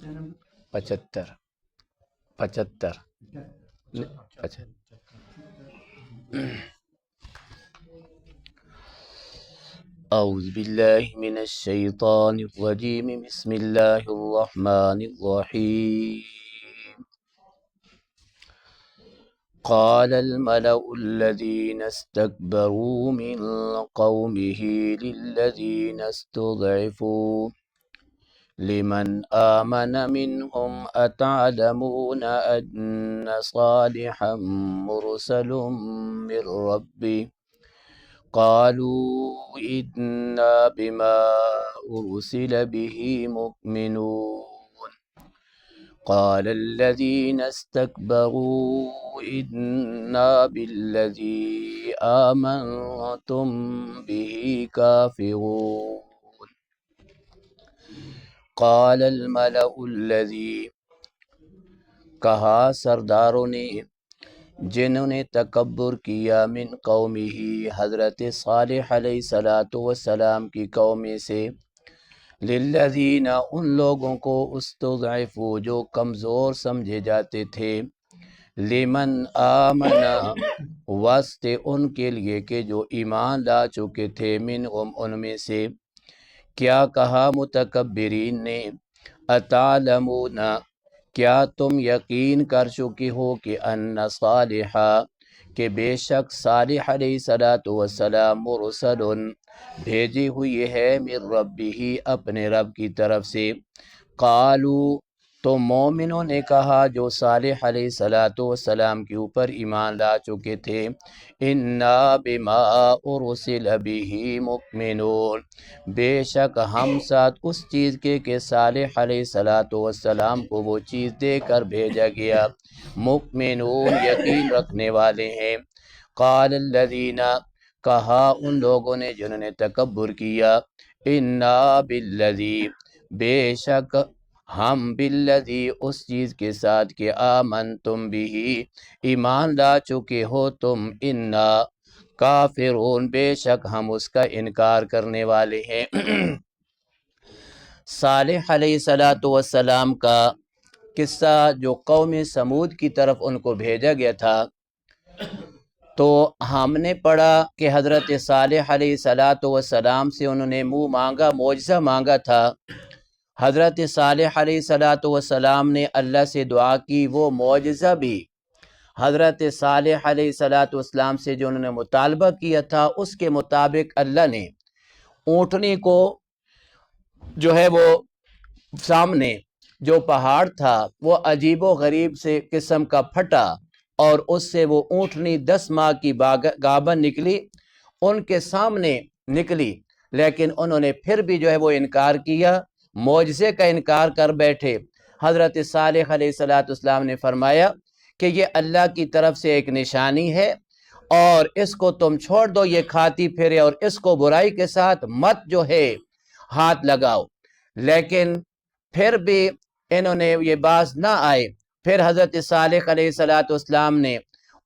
75 75 أعوذ بالله من الشيطان الرجيم بسم الله الرحمن الرحيم قال الملأ الذين استكبروا من قومه للذين استضعفوا لمن آمن منهم أتعلمون أن صالحا مرسل من ربه قالوا إنا بما أرسل به مؤمنون قال الذين استكبروا إنا بالذي آمنتم به كافرون قال الملأ الذی کہا سرداروں نے جنہوں نے تکبر کیا من قومہ حضرت صالح علیہ السلام کی قوم سے للذین ان لوگوں کو استضعفوا جو کمزور سمجھے جاتے تھے لمن آمن واسطے ان کے لیے کہ جو ایمان لا چکے تھے منہم ان میں سے کیا کہا متکبرین نے اتعلمون کیا تم یقین کر چکے ہو کہ ان صالحا کہ بے شک صالح علیہ السلام مرسل بھیجی ہوئی ہے من ربہ اپنے رب کی طرف سے قالو تو مومنوں نے کہا جو صالح علیہ السلام کے اوپر ایمان لا چکے تھے انا بما ارسل به مؤمنون بے شک ہم ساتھ اس چیز کے کہ صالح علیہ السلام کو وہ چیز دے کر بھیجا گیا مؤمنون یقین رکھنے والے ہیں قال الذین کہا ان لوگوں نے جنہوں نے تکبر کیا انا بالذی بے شک ہم بالذی اس چیز کے ساتھ کہ آمنتم بھی ایمان لا چکے ہو تم انا کافرون بے شک ہم اس کا انکار کرنے والے ہیں صالح علیہ السلام کا قصہ جو قوم سمود کی طرف ان کو بھیجا گیا تھا تو ہم نے پڑھا کہ حضرت صالح علیہ السلام سے انہوں نے منہ مانگا معجزہ مانگا تھا حضرت صالح علیہ السلام نے اللہ سے دعا کی وہ معجزہ بھی حضرت صالح علیہ السلام سے جو انہوں نے مطالبہ کیا تھا اس کے مطابق اللہ نے اونٹنی کو جو ہے وہ سامنے جو پہاڑ تھا وہ عجیب و غریب سے قسم کا پھٹا اور اس سے وہ اونٹنی 10 ماہ کی گابن نکلی ان کے سامنے نکلی لیکن انہوں نے پھر بھی جو ہے وہ انکار کیا معجزے کا انکار کر بیٹھے حضرت صالح علیہ السلام نے فرمایا کہ یہ اللہ کی طرف سے ایک نشانی ہے اور اس کو تم چھوڑ دو یہ کھاتی پھرے اور اس کو برائی کے ساتھ مت جو ہے ہاتھ لگاؤ لیکن پھر بھی انہوں نے یہ باز نہ آئے پھر حضرت صالح علیہ السلام نے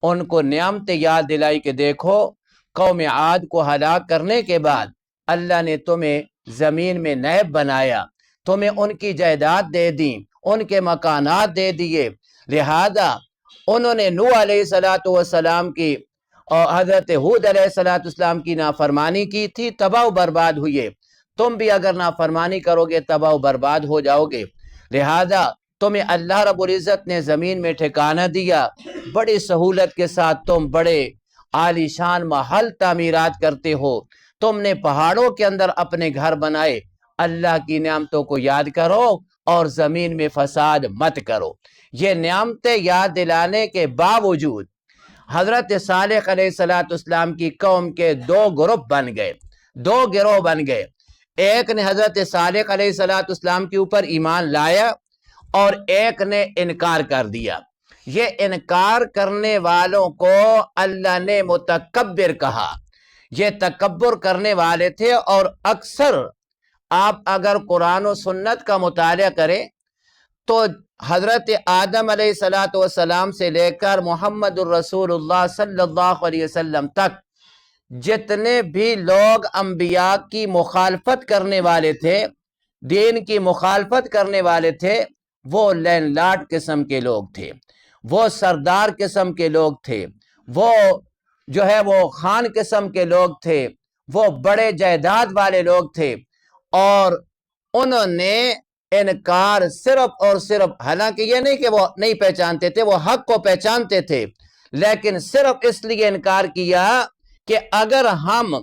ان کو نعمت یاد دلائی کہ دیکھو قوم عاد کو ہلاک کرنے کے بعد اللہ نے تمہیں زمین میں نائب بنایا تمہیں ان کی جائیداد دے دی ان کے مکانات دے دیے لہذا انہوں نے نوح علیہ السلام کی اور حضرت ہود علیہ السلام کی نافرمانی کی تھی تباہ و برباد ہوئے تم بھی اگر نافرمانی کرو گے تباہ و برباد ہو جاؤ گے لہذا تمہیں اللہ رب العزت نے زمین میں ٹھکانہ دیا بڑی سہولت کے ساتھ تم بڑے عالی شان محل تعمیرات کرتے ہو تم نے پہاڑوں کے اندر اپنے گھر بنائے اللہ کی نعمتوں کو یاد کرو اور زمین میں فساد مت کرو یہ نعمتیں یاد دلانے کے باوجود حضرت صالح علیہ السلام کی قوم کے 2 گروپ بن گئے 2 گروہ بن گئے ایک نے حضرت صالح علیہ السلام کے اوپر ایمان لایا اور ایک نے انکار کر دیا یہ انکار کرنے والوں کو اللہ نے متکبر کہا یہ تکبر کرنے والے تھے اور اکثر آپ اگر قرآن و سنت کا مطالعہ کریں تو حضرت آدم علیہ السلام سے لے کر محمد الرسول اللہ صلی اللہ علیہ وسلم تک جتنے بھی لوگ انبیاء کی مخالفت کرنے والے تھے دین کی مخالفت کرنے والے تھے وہ لینڈ لارڈ قسم کے لوگ تھے، وہ سردار قسم کے لوگ تھے، وہ جو ہے وہ خان قسم کے لوگ تھے، وہ بڑے جائیداد والے لوگ تھے، اور انہوں نے انکار صرف اور صرف، حالانکہ یہ نہیں کہ وہ نہیں پہچانتے تھے، وہ حق کو پہچانتے تھے، لیکن صرف اس لیے انکار کیا کہ اگر ہم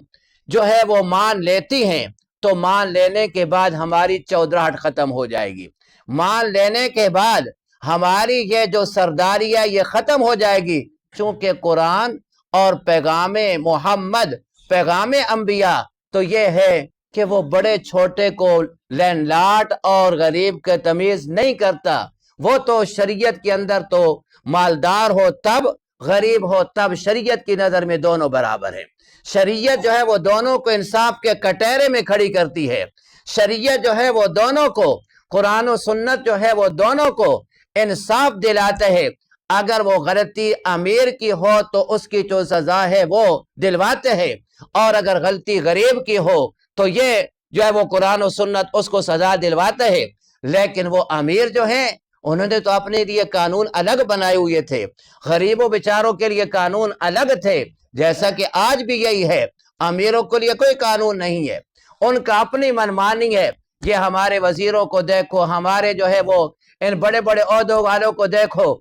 جو ہے وہ مان لیتی ہیں تو مان لینے کے بعد ہماری چودراہٹ ختم ہو جائے گی، مان لینے کے بعد ہماری یہ جو سرداری ہے یہ ختم ہو جائے گی، چونکہ قرآن اور پیغام محمد، پیغام انبیاء تو یہ ہے کہ وہ بڑے چھوٹے کو لینڈ لارڈ اور غریب کے تمیز نہیں کرتا، وہ تو شریعت کے اندر تو مالدار ہو تب، غریب ہو تب، شریعت کی نظر میں دونوں برابر ہیں۔ شریعت جو ہے وہ دونوں کو انصاف کے کٹہرے میں کھڑی کرتی ہے، شریعت جو ہے وہ دونوں کو، قرآن و سنت جو ہے وہ دونوں کو انصاف دلاتے ہیں، اگر وہ غلطی امیر کی ہو تو اس کی جو سزا ہے وہ دلواتے ہیں، اور اگر غلطی غریب کی ہو تو یہ جو ہے وہ قرآن و سنت اس کو سزا دلواتے ہیں۔ لیکن وہ امیر جو ہیں انہوں نے تو اپنے لیے قانون الگ بنائے ہوئے تھے، غریبوں بیچاروں کے لیے قانون الگ تھے، جیسا کہ آج بھی یہی ہے، امیروں کے لیے کوئی قانون نہیں ہے، ان کا اپنی منمانی ہے۔ یہ ہمارے وزیروں کو دیکھو، ہمارے جو ہے وہ ان بڑے بڑے عہدوں والوں کو دیکھو،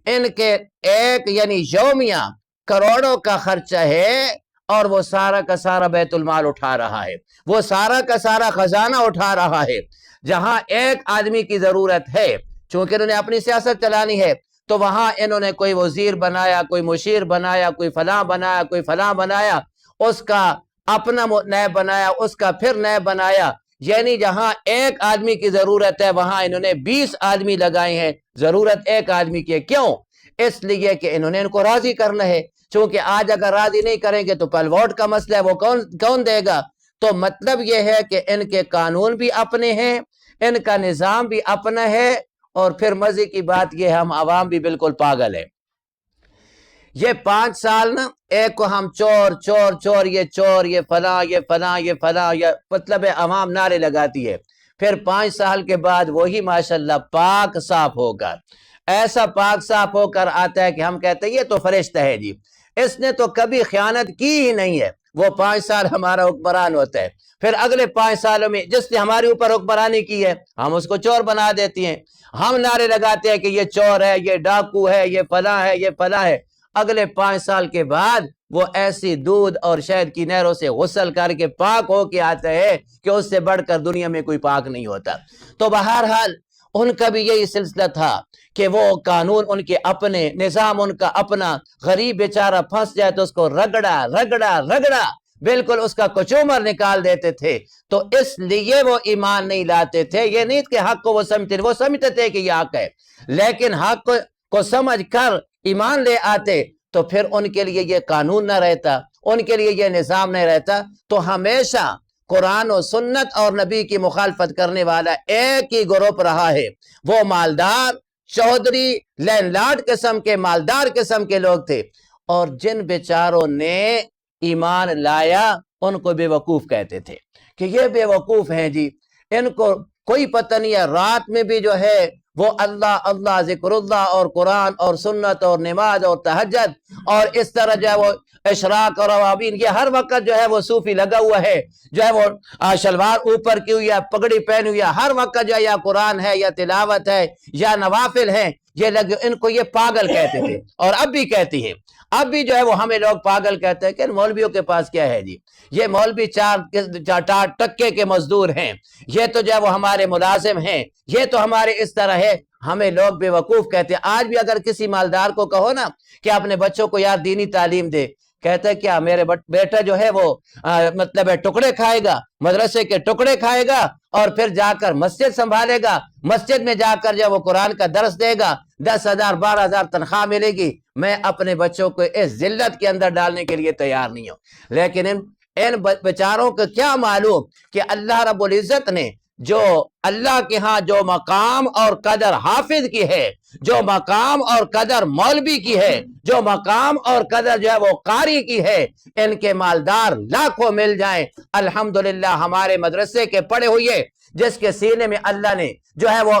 ان کے ایک یعنی یومیہ کروڑوں کا خرچہ ہے، اور وہ سارا کا سارا بیت المال اٹھا رہا ہے، وہ سارا کا سارا خزانہ اٹھا رہا ہے، جہاں ایک آدمی کی ضرورت ہے، چونکہ انہوں نے اپنی سیاست چلانی ہے تو وہاں انہوں نے کوئی وزیر بنایا، کوئی مشیر بنایا، کوئی فلاں بنایا، کوئی فلاں بنایا، اس کا اپنا نیب بنایا، اس کا پھر نیب بنایا، یعنی جہاں ایک آدمی کی ضرورت ہے وہاں انہوں نے 20 آدمی لگائے ہیں، ضرورت ایک آدمی کی ہے۔ کیوں؟ اس لیے کہ انہوں نے ان کو راضی کرنا ہے، چونکہ آج اگر راضی نہیں کریں گے تو پل ووٹ کا مسئلہ ہے، وہ کون دے گا؟ تو مطلب یہ ہے کہ ان کے قانون بھی اپنے ہیں، ان کا نظام بھی اپنا ہے، اور پھر مزے کی بات یہ ہم عوام بھی بالکل پاگل ہے۔ یہ 5 سال نا ایک کو ہم چور چور چور، یہ چور، یہ فلاں، یہ فلاں، یہ فلاں، یہ مطلب ہے عوام نعرے لگاتی ہے، پھر 5 سال کے بعد وہی ماشاءاللہ پاک صاف ہوگا، ایسا پاک صاف ہو کر آتا ہے کہ ہم کہتے ہیں یہ تو فرشتہ ہے جی، اس نے تو کبھی خیانت کی ہی نہیں ہے، وہ 5 سال ہمارا حکمران ہوتا ہے، پھر اگلے 5 سالوں میں جس نے ہمارے اوپر حکمرانی کی ہے ہم اس کو چور بنا دیتی ہیں، ہم نعرے لگاتے ہیں کہ یہ چور ہے، یہ ڈاکو ہے، یہ فلاں ہے، یہ فلاں ہے، اگلے 5 سال کے بعد وہ ایسی دودھ اور شہد کی نہروں سے غسل کر کے پاک ہو کے آتا ہے کہ اس سے بڑھ کر دنیا میں کوئی پاک نہیں ہوتا۔ تو بہرحال ان کا بھی یہی سلسلہ تھا کہ وہ قانون ان کے اپنے، نظام ان کا اپنا، غریب بیچارہ پھنس جائے تو اس کو رگڑا رگڑا رگڑا بالکل اس کا کچومر نکال دیتے تھے، تو اس لیے وہ ایمان نہیں لاتے تھے۔ یہ نہیں کہ حق کو وہ سمجھتے تھے کہ یہ حق ہے، لیکن حق کو سمجھ کر ایمان لے آتے تو پھر ان کے لیے یہ قانون نہ رہتا، ان کے لیے یہ نظام نہیں رہتا، تو ہمیشہ قرآن و سنت اور نبی کی مخالفت کرنے والا ایک ہی گروپ رہا ہے، وہ مالدار، چودھری، لینڈ لارڈ قسم کے، مالدار قسم کے لوگ تھے، اور جن بیچاروں نے ایمان لایا ان کو بے وقوف کہتے تھے کہ یہ بے وقوف ہیں جی، ان کو کوئی پتہ نہیں ہے، رات میں بھی جو ہے وہ اللہ اللہ، ذکر اللہ اور قرآن اور سنت اور نماز اور تہجد، اور اس طرح جو ہے وہ اشراق اور اوابین، یہ ہر وقت جو ہے وہ صوفی لگا ہوا ہے، جو ہے وہ شلوار اوپر کی ہوئی ہے، پگڑی پہنی ہوئی ہے، ہر وقت جو ہے یا قرآن ہے یا تلاوت ہے یا نوافل ہیں، یہ لگے، ان کو یہ پاگل کہتے تھے، اور اب بھی کہتی ہے، اب بھی جو ہے وہ ہمیں لوگ پاگل کہتے ہیں کہ مولویوں کے پاس کیا ہے جی، یہ مولوی 4 ٹکے کے مزدور ہیں، یہ تو جو ہے وہ ہمارے ملازم ہیں، یہ تو ہمارے اس طرح ہے، ہمیں لوگ بے وقوف کہتے ہیں۔ آج بھی اگر کسی مالدار کو کہو نا کہ اپنے بچوں کو یار دینی تعلیم دے، کہتا ہے کیا میرے بیٹا جو ہے وہ مطلب ہے ٹکڑے کھائے گا، مدرسے کے ٹکڑے کھائے گا، اور پھر جا کر مسجد سنبھالے گا، مسجد میں جا کر جو وہ قرآن کا درس دے گا، 10,000 12,000 تنخواہ ملے گی، میں اپنے بچوں کو اس ذلت کے اندر ڈالنے کے لیے تیار نہیں ہوں۔ لیکن ان بیچاروں کو کیا معلوم کہ اللہ رب العزت نے جو اللہ کے ہاں جو مقام اور قدر حافظ کی ہے، جو مقام اور قدر مولوی کی ہے، جو مقام اور قدر جو ہے وہ قاری کی ہے، ان کے مالدار لاکھوں مل جائیں، الحمدللہ ہمارے مدرسے کے پڑھے ہوئے جس کے سینے میں اللہ نے جو ہے وہ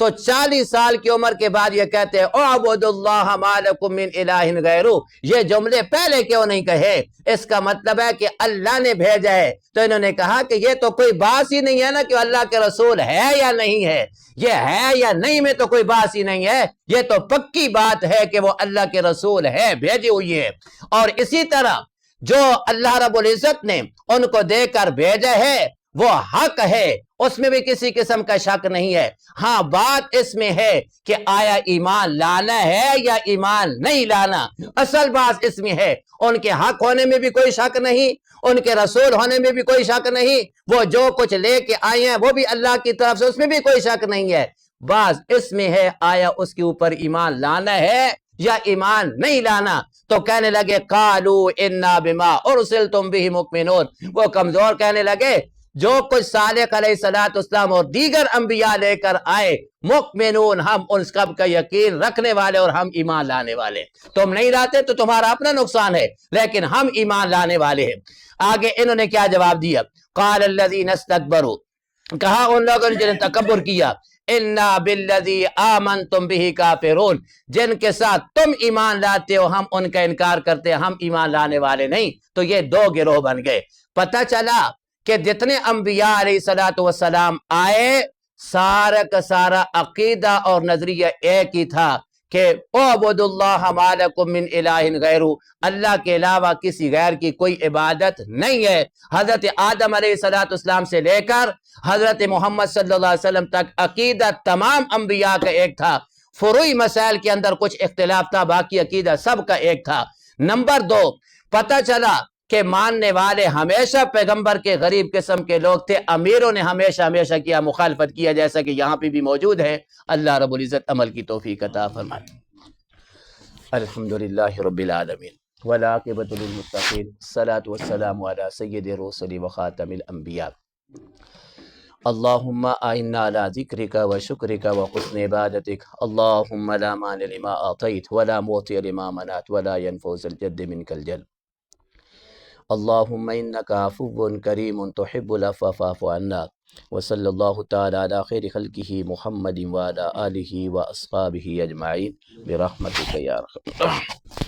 تو 40 سال کی عمر کے بعد یہ کہتے ہیں اعبدوا اللہ ما لکم من الہ غیرہ. یہ جملے پہلے کیوں نہیں کہے؟ اس کا مطلب ہے کہ اللہ نے بھیجا ہے. تو انہوں نے کہا کہ یہ تو کوئی بات ہی نہیں ہے نا کہ اللہ کے رسول ہے یا نہیں ہے. یہ ہے یا نہیں میں تو کوئی بات ہی نہیں ہے. یہ تو پکی بات ہے کہ وہ اللہ کے رسول ہے، بھیجی ہوئی ہے. اور اسی طرح جو اللہ رب العزت نے ان کو دے کر بھیجا ہے وہ حق ہے، اس میں بھی کسی قسم کا شک نہیں ہے. ہاں بات اس میں ہے کہ آیا ایمان لانا ہے یا ایمان نہیں لانا. اصل بات اس میں ہے ان کے حق ہونے میں بھی کوئی شک نہیں، ان کے رسول ہونے میں بھی کوئی شک نہیں، وہ جو کچھ لے کے آئے ہیں وہ بھی اللہ کی طرف سے، اس میں بھی کوئی شک نہیں ہے. بس اس میں ہے آیا اس کے اوپر ایمان لانا ہے یا ایمان نہیں لانا. تو کہنے لگے قالوا انا بما ارسلتم به مؤمنون. وہ کمزور کہنے لگے جو کچھ صالح علیہ السلام اور دیگر انبیاء لے کر آئے، مؤمنون ہم ان سب کا یقین رکھنے والے اور ہم ایمان لانے والے. تم نہیں لاتے تو تمہارا اپنا نقصان ہے، لیکن ہم ایمان لانے والے ہیں. آگے انہوں نے کیا جواب دیا؟ قال الذین استکبروا، کہا ان لوگوں نے جنہیں تکبر کیا، انا بالذی آمنتم به کافرون، جن کے ساتھ تم ایمان لاتے ہو ہم ان کا انکار کرتے ہیں، ہم ایمان لانے والے نہیں. تو یہ دو گروہ بن گئے. پتہ چلا کہ جتنے انبیاء علیہ السلام آئے سارا کا سارا عقیدہ اور نظریہ ایک ہی تھا کہ اعبدوا اللہ ما لکم من الہ غیرہ، اللہ کے علاوہ کسی غیر کی کوئی عبادت نہیں ہے. حضرت آدم علیہ السلام سے لے کر حضرت محمد صلی اللہ علیہ وسلم تک عقیدہ تمام انبیاء کا ایک تھا. فروعی مسائل کے اندر کچھ اختلاف تھا، باقی عقیدہ سب کا ایک تھا. نمبر 2، پتہ چلا کہ ماننے والے ہمیشہ پیغمبر کے غریب قسم کے لوگ تھے. امیروں نے ہمیشہ کیا مخالفت کیا، جیسا کہ یہاں پہ بھی موجود ہے. اللہ رب العزت عمل کی توفیق عطا فرمائے. الحمدللہ رب العالمین والعاقبۃ للمتقین، الصلاۃ والسلام علی سید الرسل وخاتم الانبیاء. اللہم اعنا علی ذکرک و شکرک و حسن عبادتک. اللہم لا مانع لما اعطیت ولا معطی لما منعت ولا ينفع ذا الجد منک الجد. اللہم انکا عفو کریم تحب العفو فاعف عنا. وصلی اللہ تعالی علی خیر خلقہ محمد وعلی آلہ واصحابہ اجمعین برحمتک یا ارحم.